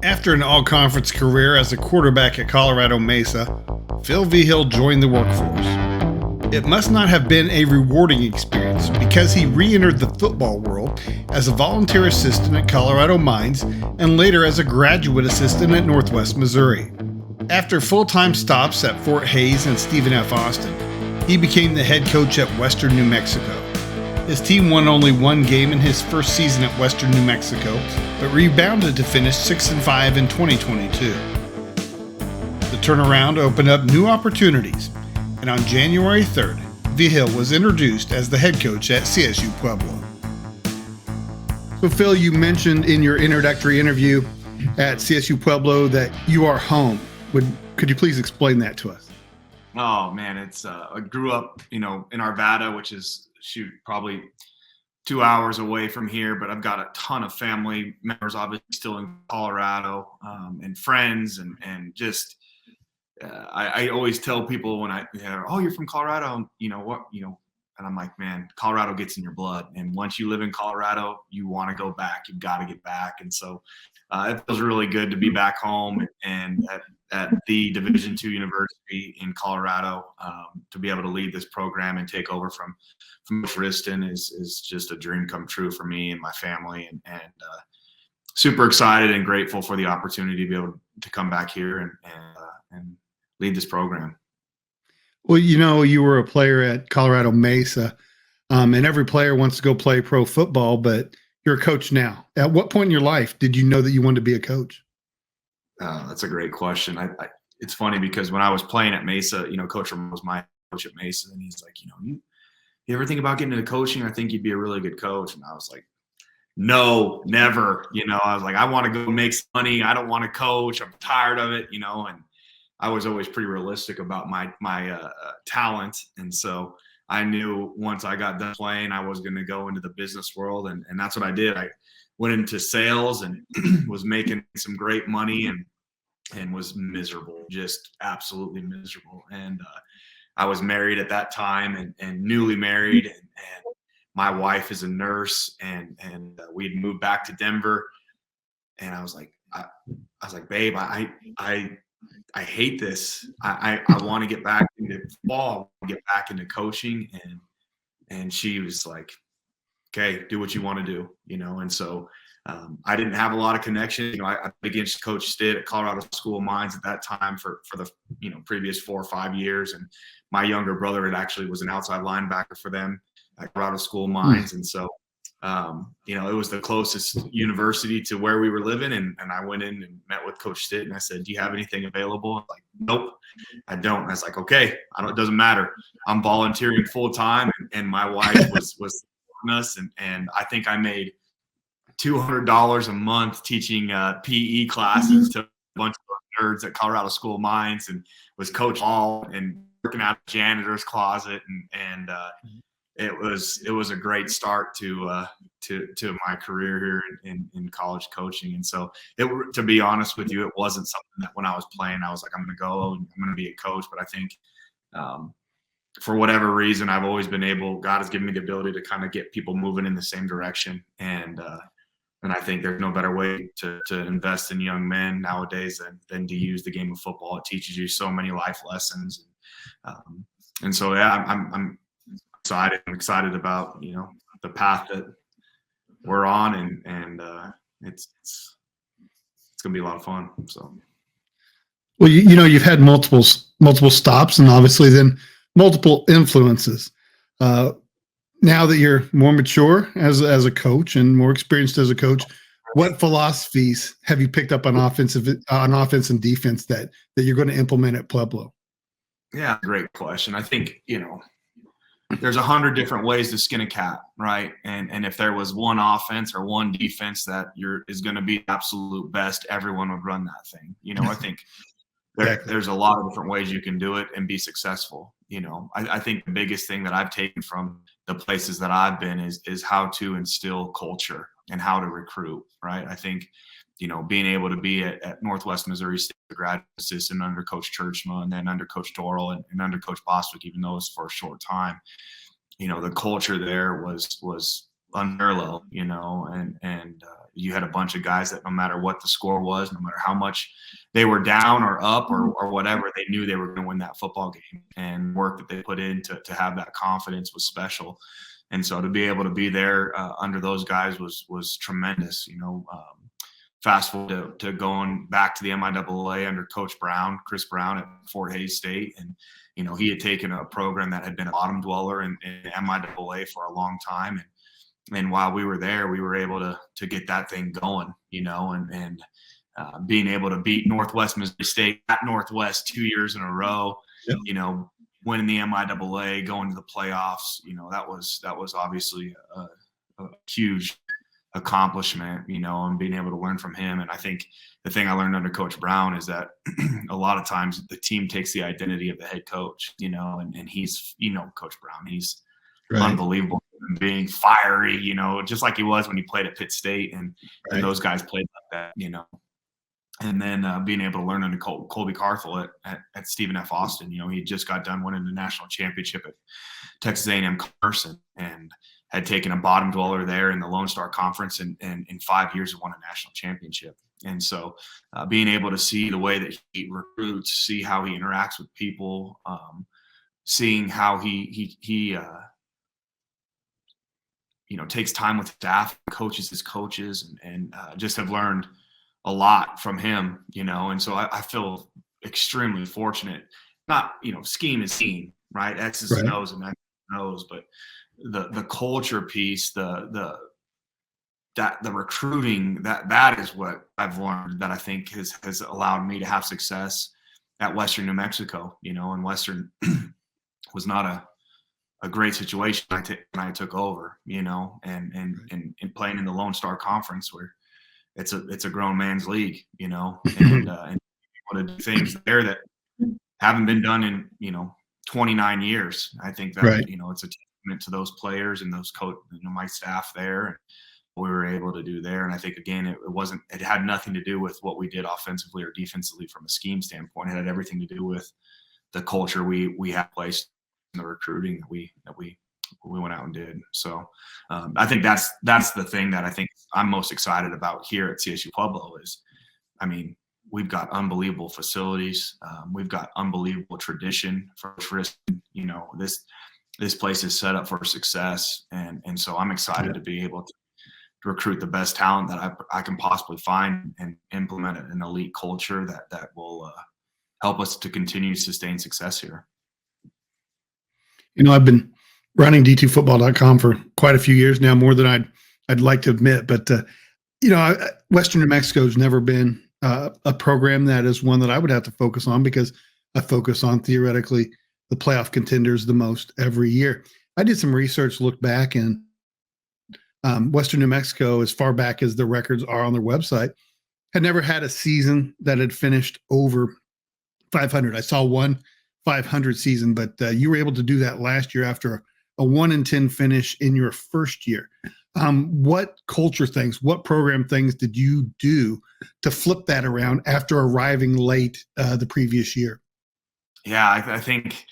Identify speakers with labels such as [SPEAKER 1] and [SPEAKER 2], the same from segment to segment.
[SPEAKER 1] After an all-conference career as a quarterback at Colorado Mesa, Phil Vigil joined the workforce. It must not have been a rewarding experience because he re-entered the football world as a volunteer assistant at Colorado Mines and later as a graduate assistant at Northwest Missouri. After full-time stops at Fort Hays and Stephen F. Austin, he became the head coach at Western New Mexico. His team won only one game in his first season at Western New Mexico, but rebounded to finish 6-5 in 2022. The turnaround opened up new opportunities, and on January 3rd, Vhill was introduced as the head coach at CSU Pueblo. So Phil, you mentioned in your introductory interview at CSU Pueblo that you are home. Could you please explain that to us?
[SPEAKER 2] Oh man, it's I grew up, in Arvada, which is probably 2 hours away from here, but I've got a ton of family members obviously still in Colorado, and friends, and just I always tell people when oh, you're from Colorado, and and I'm like, man, Colorado gets in your blood, and once you live in Colorado, you want to go back. You've got to get back, and so it feels really good to be back home and at the Division II University in Colorado, to be able to lead this program and take over from Riston is just a dream come true for me and my family, and super excited and grateful for the opportunity to be able to come back here and lead this program.
[SPEAKER 1] Well, you were a player at Colorado Mesa, and every player wants to go play pro football, but you're a coach now. At what point in your life did you know that you wanted to be a coach?
[SPEAKER 2] That's a great question. It's funny because when I was playing at Mesa, Coach Ramon was my coach at Mesa, and he's like, you ever think about getting into coaching? I think you'd be a really good coach. And I was like, no, never. I was like, I want to go make some money. I don't want to coach. I'm tired of it, and I was always pretty realistic about my talent. And so I knew once I got done playing, I was going to go into the business world. And that's what I did. I went into sales and was making some great money and was miserable, just absolutely miserable. And I was married at that time and newly married. And my wife is a nurse, and we'd moved back to Denver. And I was like, babe, I hate this. I want to get back into football, get back into coaching. And she was like, okay, do what you want to do, And so I didn't have a lot of connections. I against Coach Stitt at Colorado School of Mines at that time for the previous 4 or 5 years. And my younger brother actually was an outside linebacker for them at Colorado School of Mines. And so it was the closest university to where we were living. And I went in and met with Coach Stitt, and I said, do you have anything available? I'm like, nope, I don't. And I was like, okay, it doesn't matter. I'm volunteering full time. And my wife was us. And I think I made $200 a month teaching PE classes to a bunch of nerds at Colorado School of Mines, and was coach all and working out the janitor's closet. And it was a great start to my career here in college coaching. And so to be honest with you, it wasn't something that when I was playing, I was like, I'm going to go and I'm going to be a coach. But I think for whatever reason, I've always been God has given me the ability to kind of get people moving in the same direction. And I think there's no better way to invest in young men nowadays than to use the game of football. It teaches you so many life lessons. And so, yeah, I'm excited about, the path that we're on, and it's going to be a lot of fun. So,
[SPEAKER 1] well, you've had multiple stops, and obviously then multiple influences. Now that you're more mature as a coach and more experienced as a coach, what philosophies have you picked up on offense and defense that you're going to implement at Pueblo?
[SPEAKER 2] Yeah, great question. I think, there's 100 different ways to skin a cat, right? And if there was one offense or one defense that is going to be absolute best, everyone would run that thing. I think there's a lot of different ways you can do it and be successful. I think the biggest thing that I've taken from the places that I've been is how to instill culture and how to recruit, right? I think, being able to be at Northwest Missouri State, a graduate assistant under Coach Churchma, and then under Coach Dorrell and under Coach Bostwick, even though it was for a short time, the culture there was unparalleled, and you had a bunch of guys that no matter what the score was, no matter how much they were down or up or whatever, they knew they were going to win that football game, and work that they put in to have that confidence was special. And so to be able to be there under those guys was tremendous. Fast forward to going back to the MIAA under Coach Brown, Chris Brown at Fort Hays State. And, he had taken a program that had been a bottom dweller in MIAA for a long time. And while we were there, we were able to get that thing going, and being able to beat Northwest Missouri State at Northwest 2 years in a row,
[SPEAKER 1] Yep.
[SPEAKER 2] Winning the MIAA, going to the playoffs, that was obviously a huge accomplishment, and being able to learn from him. And I think the thing I learned under Coach Brown is that a lot of times the team takes the identity of the head coach, and he's, Coach Brown, he's unbelievable, being fiery, just like he was when he played at Pitt State, and those guys played like that, and then being able to learn under Colby Carthel at Stephen F. Austin. He just got done winning the national championship at Texas A&M Carson, and had taken a bottom dweller there in the Lone Star Conference, and in 5 years won a national championship. And so being able to see the way that he recruits, see how he interacts with people, seeing how he takes time with staff, coaches his coaches, and just have learned a lot from him, and so I feel extremely fortunate. Not, scheme is scheme, right? X's and O's and X's and O's, but the culture piece, the recruiting, that is what I've learned that I think has allowed me to have success at Western New Mexico, and Western was not a great situation when I took over, and playing in the Lone Star Conference where it's a grown man's league, and able to do things there that haven't been done in 29 years. I think that it's a testament to those players and those my staff there, and what we were able to do there. And I think again, it had nothing to do with what we did offensively or defensively from a scheme standpoint. It had everything to do with the culture we have placed in the recruiting that we went out and did. So I think that's the thing that I think I'm most excited about here at CSU Pueblo is, we've got unbelievable facilities. We've got unbelievable tradition for this place is set up for success. And so I'm excited to be able to recruit the best talent that I can possibly find and implement an elite culture that will help us to continue to sustain success here.
[SPEAKER 1] I've been running D2Football.com for quite a few years now, more than I'd like to admit. But Western New Mexico has never been a program that is one that I would have to focus on, because I focus on theoretically the playoff contenders the most every year. I did some research, look back, and Western New Mexico, as far back as the records are on their website, had never had a season that had finished over 500. I saw one 500 season, but you were able to do that last year after a 1-10 finish in your first year. What culture things, what program things did you do to flip that around after arriving late the previous year?
[SPEAKER 2] Yeah, I think,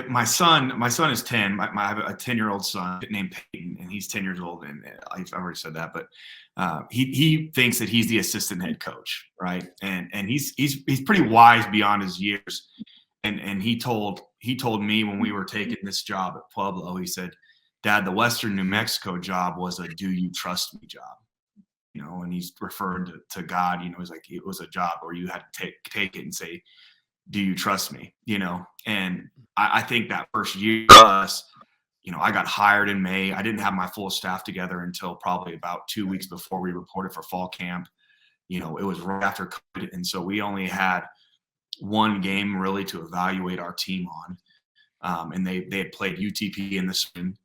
[SPEAKER 2] my son is 10. I have a 10-year-old son named Peyton, and he's 10 years old. And I've already said that, but he thinks that he's the assistant head coach, right? And he's pretty wise beyond his years. And he told me when we were taking this job at Pueblo, he said, "Dad, the Western New Mexico job was a do you trust me job." And he's referred to God, it was like it was a job where you had to take it and say, "Do you trust me?" And I think that first year for us, I got hired in May. I didn't have my full staff together until probably about 2 weeks before we reported for fall camp. It was right after COVID, and so we only had one game really to evaluate our team on, and they had played UTP in the spring.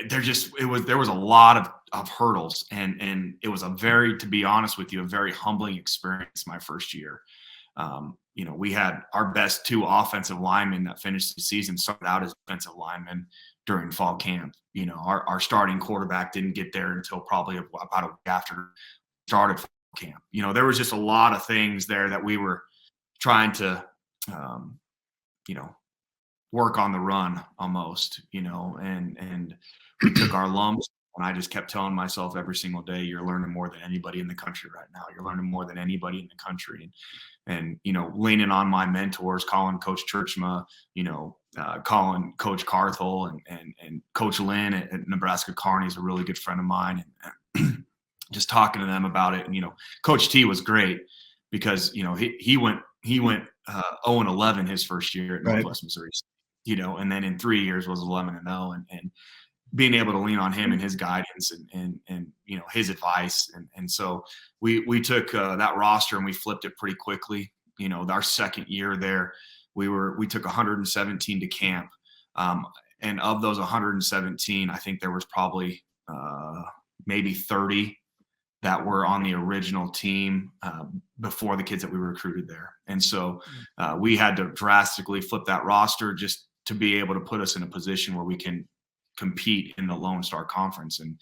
[SPEAKER 2] There was a lot of hurdles, and it was to be honest with you, a very humbling experience my first year. We had our best 2 offensive linemen that finished the season started out as offensive linemen during fall camp. Our starting quarterback didn't get there until probably about a week after we started fall camp. There was just a lot of things there that we were trying to, work on the run almost, and we took our lumps. And I just kept telling myself every single day, you're learning more than anybody in the country right now. You're learning more than anybody in the country. And leaning on my mentors, calling Coach Churchma, calling Coach Carthel and Coach Lynn at Nebraska Kearney is a really good friend of mine. And just talking to them about it. And, Coach T was great because, he went 0-11 his first year at Northwest Missouri, and then in 3 years was 11-0. And being able to lean on him and his guidance and his advice. And so we took that roster and we flipped it pretty quickly. Our second year there, we took 117 to camp. And of those 117, I think there was probably maybe 30 that were on the original team before the kids that we recruited there. And so we had to drastically flip that roster just to be able to put us in a position where we can compete in the Lone Star Conference. And,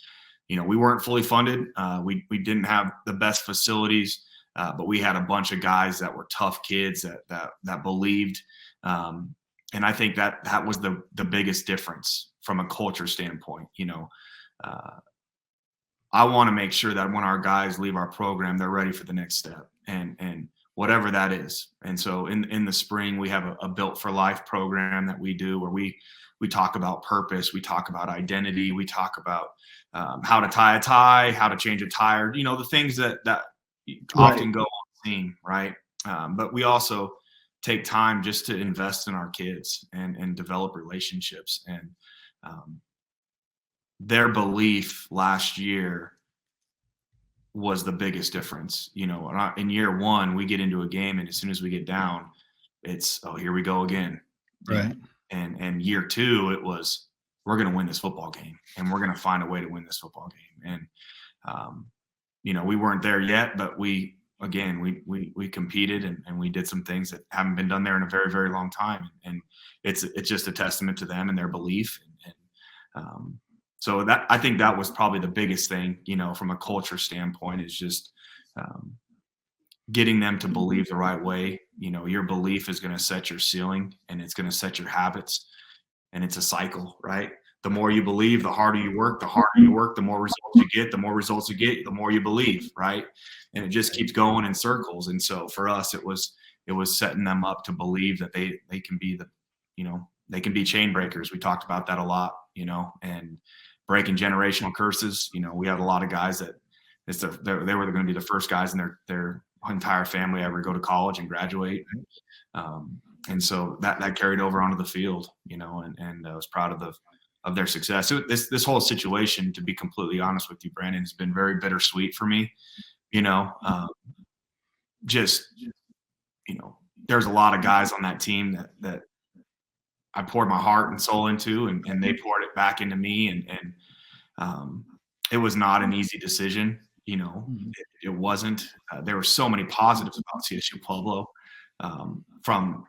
[SPEAKER 2] we weren't fully funded. We didn't have the best facilities, but we had a bunch of guys that were tough kids that believed. And I think that was the biggest difference from a culture standpoint. I want to make sure that when our guys leave our program, they're ready for the next step and whatever that is. And so in the spring, we have a Built for Life program that we do where we talk about purpose. We talk about identity. We talk about how to tie a tie, how to change a tire, the things that often go unseen, right? But we also take time just to invest in our kids and develop relationships. And their belief last year was the biggest difference. In year one, we get into a game, and as soon as we get down, it's, oh, here we go again.
[SPEAKER 1] Right.
[SPEAKER 2] And year two, it was, we're going to win this football game, and we're going to find a way to win this football game. And, we weren't there yet, but we competed and we did some things that haven't been done there in a very, very long time. And it's just a testament to them and their belief. So that, I think that was probably the biggest thing, from a culture standpoint, is just getting them to believe the right way. Your belief is going to set your ceiling, and it's going to set your habits, and it's a cycle, right? The more you believe, the harder you work, the more results you get, the more you believe, right? And it just keeps going in circles. And so for us, it was setting them up to believe that they can be they can be chain breakers. We talked about that a lot, and breaking generational curses. We had a lot of guys that they were going to be the first guys in their entire family ever go to college and graduate. And so that carried over onto the field, and I was proud of their success. So this whole situation, to be completely honest with you, Brandon, has been very bittersweet for me. There's a lot of guys on that team that I poured my heart and soul into, and they poured it back into me. And it was not an easy decision. It wasn't. There were so many positives about CSU Pueblo, from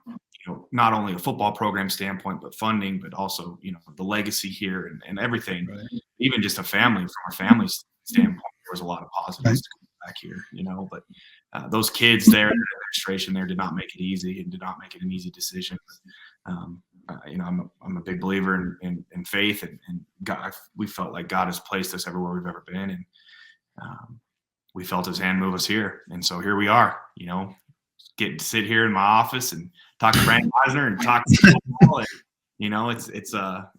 [SPEAKER 2] not only a football program standpoint, but funding, but also the legacy here and everything. Right. Even just from our family standpoint, there was a lot of positives to come back here. But those kids there, the administration there, did not make it easy and did not make it an easy decision. I'm a big believer in faith, and God. We felt like God has placed us everywhere we've ever been, and we felt His hand move us here, and so here we are. Get to sit here in my office and talk to Brandon Eisner and talk to football. And,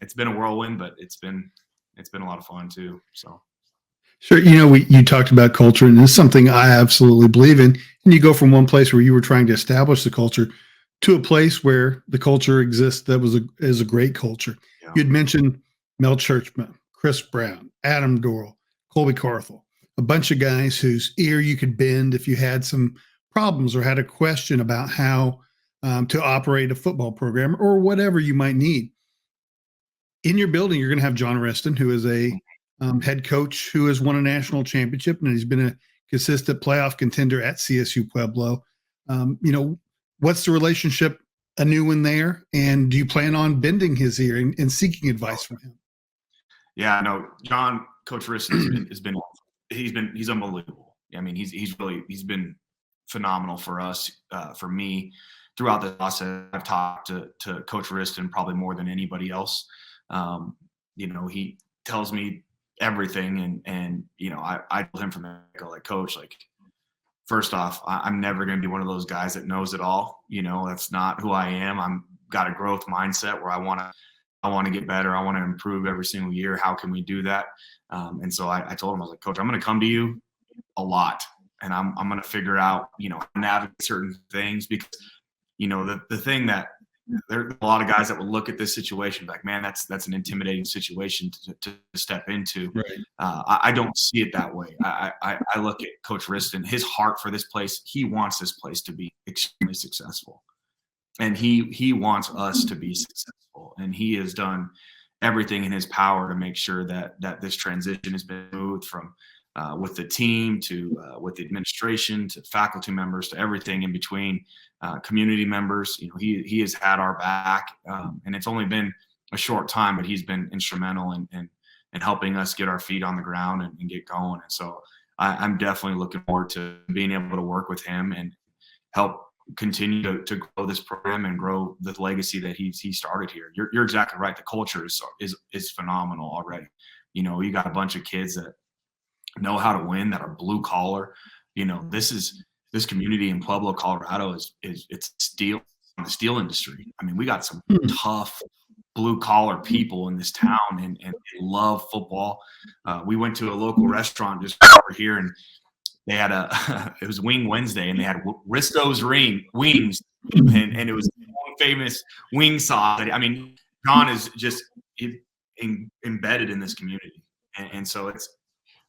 [SPEAKER 2] it's been a whirlwind, but it's been a lot of fun too. So.
[SPEAKER 1] Sure. You talked about culture, and it's something I absolutely believe in. And you go from one place where you were trying to establish the culture to a place where the culture exists that is a great culture. Yeah. You'd mentioned Mel Churchman, Chris Brown, Adam Dorrell, Colby Carthel, a bunch of guys whose ear you could bend if you had some problems or had a question about how to operate a football program or whatever you might need. In your building, you're going to have John Reston, who is a head coach who has won a national championship, and he's been a consistent playoff contender at CSU Pueblo. What's the relationship, a new one there? And do you plan on bending his ear and seeking advice from him?
[SPEAKER 2] Yeah, no, Coach Reston he's unbelievable. I mean, he's been phenomenal for us, for me. throughout the process, I've talked to Coach Riston probably more than anybody else. He tells me everything, and I told him from the go, like, Coach, like, first off, I'm never going to be one of those guys that knows it all. That's not who I am. I'm got a growth mindset where I want to get better. I want to improve every single year. How can we do that? And so I told him, I was like, Coach, I'm going to come to you a lot, and I'm going to figure out, navigate certain things, because, the thing that there are a lot of guys that will look at this situation like, man, that's an intimidating situation to step into.
[SPEAKER 1] Right.
[SPEAKER 2] I don't see it that way. I look at Coach Riston, his heart for this place. He wants this place to be extremely successful, and he wants us to be successful. And he has done everything in his power to make sure that this transition has been moved from with the team to with the administration to faculty members to everything in between, community members. He has had our back, and it's only been a short time, but he's been instrumental in helping us get our feet on the ground and get going. And so I'm definitely looking forward to being able to work with him and help continue to grow this program and grow the legacy that he started here. You're exactly right. The culture is phenomenal already. You got a bunch of kids that know how to win, that are blue collar. This community in Pueblo, Colorado it's steel, the steel industry. I mean, we got some tough blue collar people in this town, and they love football. We went to a local restaurant just over here, and they had it was Wing Wednesday, and they had Risto's wings, and it was famous wing sauce. I mean, John is just embedded in this community, and so it's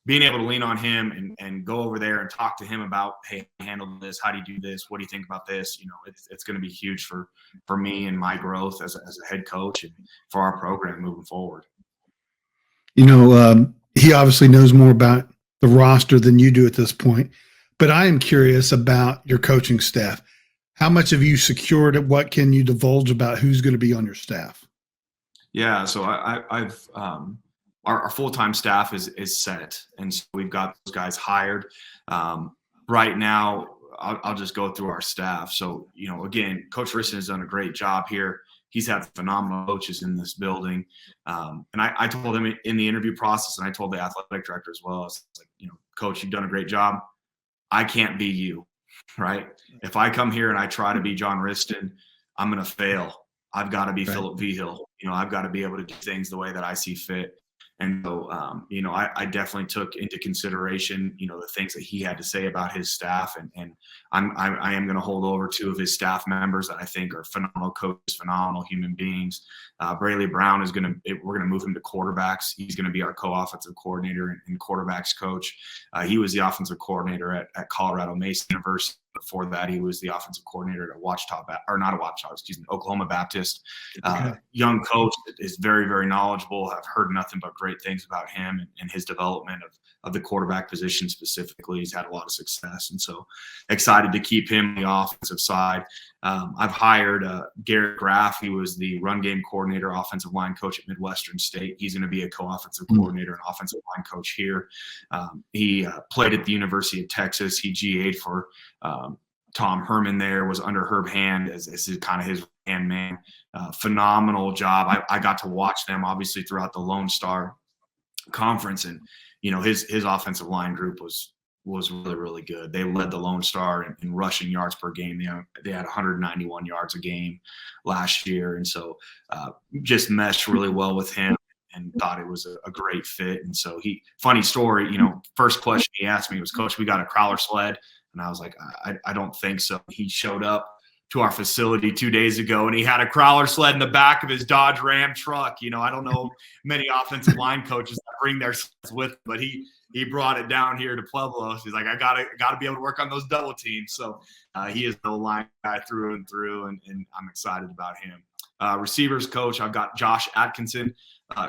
[SPEAKER 2] being able to lean on him and go over there and talk to him about, hey, handle this. How do you do this? What do you think about this? It's going to be huge for me and my growth as a head coach and for our program moving forward.
[SPEAKER 1] He obviously knows more about the roster than you do at this point, but I am curious about your coaching staff. How much have you secured? What can you divulge about who's going to be on your staff?
[SPEAKER 2] Yeah, so I've our full-time staff is set, and so we've got those guys hired. Right now, I'll just go through our staff. So, again, Coach Riston has done a great job here. He's had phenomenal coaches in this building. And I told him in the interview process, and I told the athletic director as well, I was like, Coach, you've done a great job. I can't be you, right? If I come here and I try to be John Riston, I'm going to fail. I've got to be Phil Vigil. I've got to be able to do things the way that I see fit. And so, I definitely took into consideration, the things that he had to say about his staff. And I am going to hold over 2 of his staff members that I think are phenomenal coaches, phenomenal human beings. Braley Brown we're going to move him to quarterbacks. He's going to be our co-offensive coordinator and quarterbacks coach. He was the offensive coordinator at Colorado Mesa University. Before that, he was the offensive coordinator at Oklahoma Baptist. Young coach is very, very knowledgeable. I've heard nothing but great things about him and his development of the quarterback position specifically. He's had a lot of success, and so excited to keep him on the offensive side. I've hired Garrett Graff. He was the run game coordinator, offensive line coach at Midwestern State. He's going to be a co-offensive coordinator and offensive line coach here. He played at the University of Texas. He GA'd for Tom Herman there, was under Herb Hand as kind of his hand man. Phenomenal job. I got to watch them obviously throughout the Lone Star Conference, and his offensive line group was really, really good. They led the Lone Star in rushing yards per game. They had 191 yards a game last year, and so just meshed really well with him and thought it was a great fit. And so funny story, first question he asked me was, Coach, we got a crawler sled? And I was like, I don't think so. He showed up to our facility 2 days ago, and he had a crawler sled in the back of his Dodge Ram truck. I don't know many offensive line coaches that bring their sleds with, but he brought it down here to Pueblo. He's like, I gotta be able to work on those double teams. So he is no line guy through and through, and I'm excited about him. Receivers coach, I've got Josh Atkinson.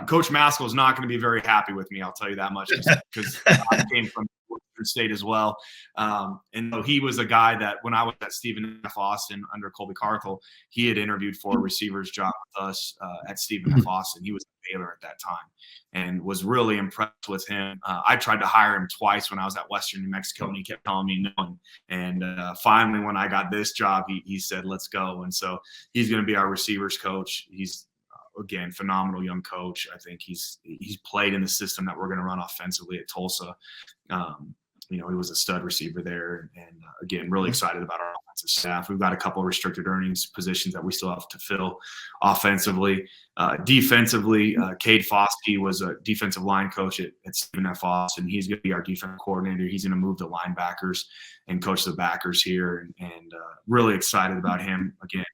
[SPEAKER 2] Coach Maskell is not going to be very happy with me. I'll tell you that much, because I came from Western State as well. And so he was a guy that when I was at Stephen F. Austin under Colby Carthel, he had interviewed for a receiver's job with us at Stephen F. Austin. He was a Baylor at that time and was really impressed with him. I tried to hire him twice when I was at Western New Mexico, and he kept telling me no. And finally, when I got this job, he said, let's go. And so he's going to be our receivers coach. He's, again, phenomenal young coach. I think he's played in the system that we're going to run offensively at Tulsa. He was a stud receiver there. And again, really excited about our offensive staff. We've got a couple of restricted earnings positions that we still have to fill offensively. Defensively, Cade Foskey was a defensive line coach at Stephen F. Austin. He's going to be our defensive coordinator. He's going to move the linebackers and coach the backers here. And really excited about him. Again,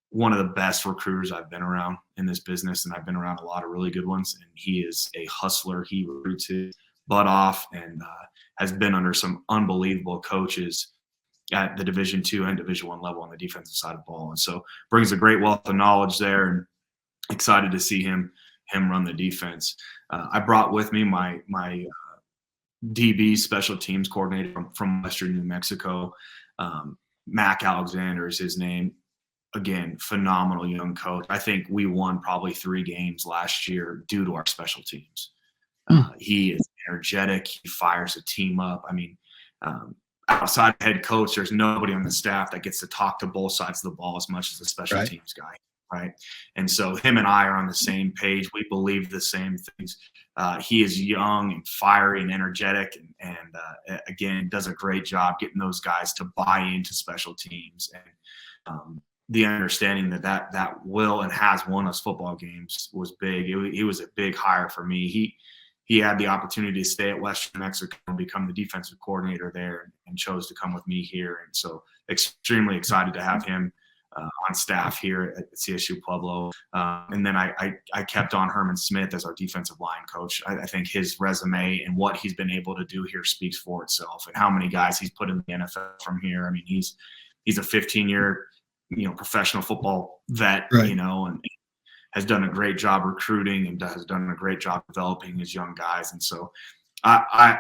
[SPEAKER 2] one of the best recruiters I've been around in this business, and I've been around a lot of really good ones. And he is a hustler. He recruits his butt off and has been under some unbelievable coaches at the Division II and Division I level on the defensive side of the ball. And so brings a great wealth of knowledge there, and excited to see him run the defense. I brought with me my DB special teams coordinator from Western New Mexico. Mac Alexander is his name. Again, phenomenal young coach. I think we won probably 3 games last year due to our special teams. He is energetic. He fires the team up. I mean, outside head coach, there's nobody on the staff that gets to talk to both sides of the ball as much as the special teams guy, right? And so him and I are on the same page. We believe the same things. He is young and fiery and energetic, and again, does a great job getting those guys to buy into special teams. And the understanding that will and has won us football games was big. He was a big hire for me. He had the opportunity to stay at Western Mexico and become the defensive coordinator there, and chose to come with me here. And so extremely excited to have him on staff here at CSU Pueblo. And then I kept on Herman Smith as our defensive line coach. I think his resume and what he's been able to do here speaks for itself, and how many guys he's put in the NFL from here. I mean, he's a 15-year professional football vet, and has done a great job recruiting and has done a great job developing his young guys. And so I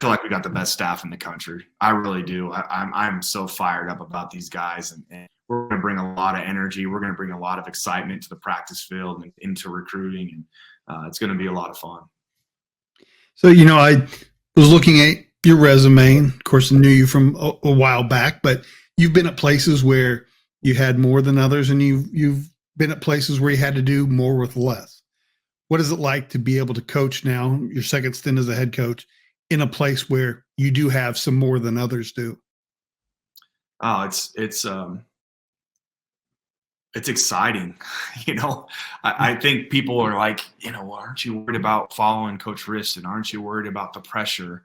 [SPEAKER 2] feel like we got the best staff in the country. I really do. I'm so fired up about these guys, and we're going to bring a lot of energy. We're going to bring a lot of excitement to the practice field and into recruiting, and it's going to be a lot of fun.
[SPEAKER 1] So, I was looking at your resume, and of course I knew you from a while back, but you've been at places where you had more than others, and you've been at places where you had to do more with less. What is it like to be able to coach now, your second stint as a head coach, in a place where you do have some more than others do?
[SPEAKER 2] Oh, it's exciting. I think people are like, aren't you worried about following Coach Riston? Aren't you worried about the pressure?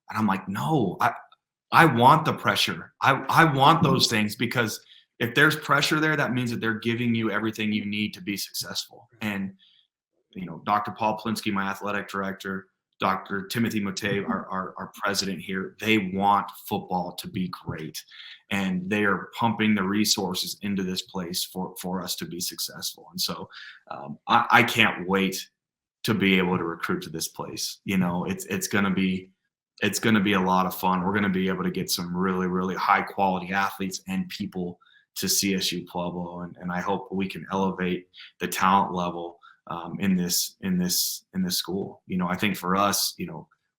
[SPEAKER 2] And I'm like, no, I want the pressure. I want those things, because if there's pressure there, that means that they're giving you everything you need to be successful. And, Dr. Paul Plinsky, my athletic director, Dr. Timothy Motey, our president here, they want football to be great. And they are pumping the resources into this place for us to be successful. And so I can't wait to be able to recruit to this place. It's going to be a lot of fun. We're going to be able to get some really, really high quality athletes and people to CSU Pueblo, and I hope we can elevate the talent level in this school. I think for us,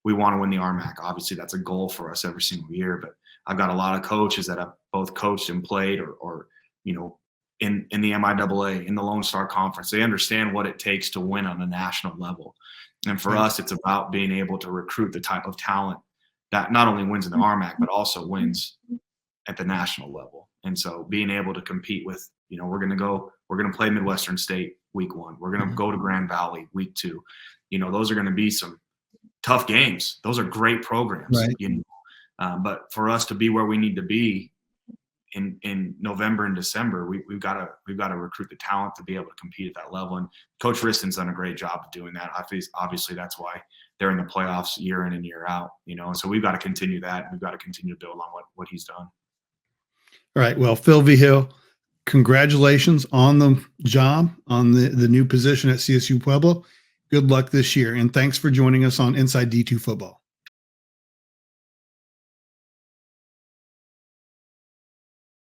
[SPEAKER 2] we want to win the RMAC. Obviously, that's a goal for us every single year. But I've got a lot of coaches that have both coached and played, or in the MIAA, in the Lone Star Conference. They understand what it takes to win on a national level. And for us, it's about being able to recruit the type of talent that not only wins in the RMAC, but also wins at the national level. And so being able to compete with, we're going to play Midwestern State week 1. We're going to go to Grand Valley week 2. Those are going to be some tough games. Those are great programs. Right. But for us to be where we need to be in November and December, we've got to recruit the talent to be able to compete at that level. And Coach Riston's done a great job of doing that. Obviously, that's why they're in the playoffs year in and year out. And so we've got to continue that. We've got to continue to build on what he's done.
[SPEAKER 1] All right. Well, Phil Vigil, congratulations on the job, on the new position at CSU Pueblo. Good luck this year. And thanks for joining us on Inside D2 Football.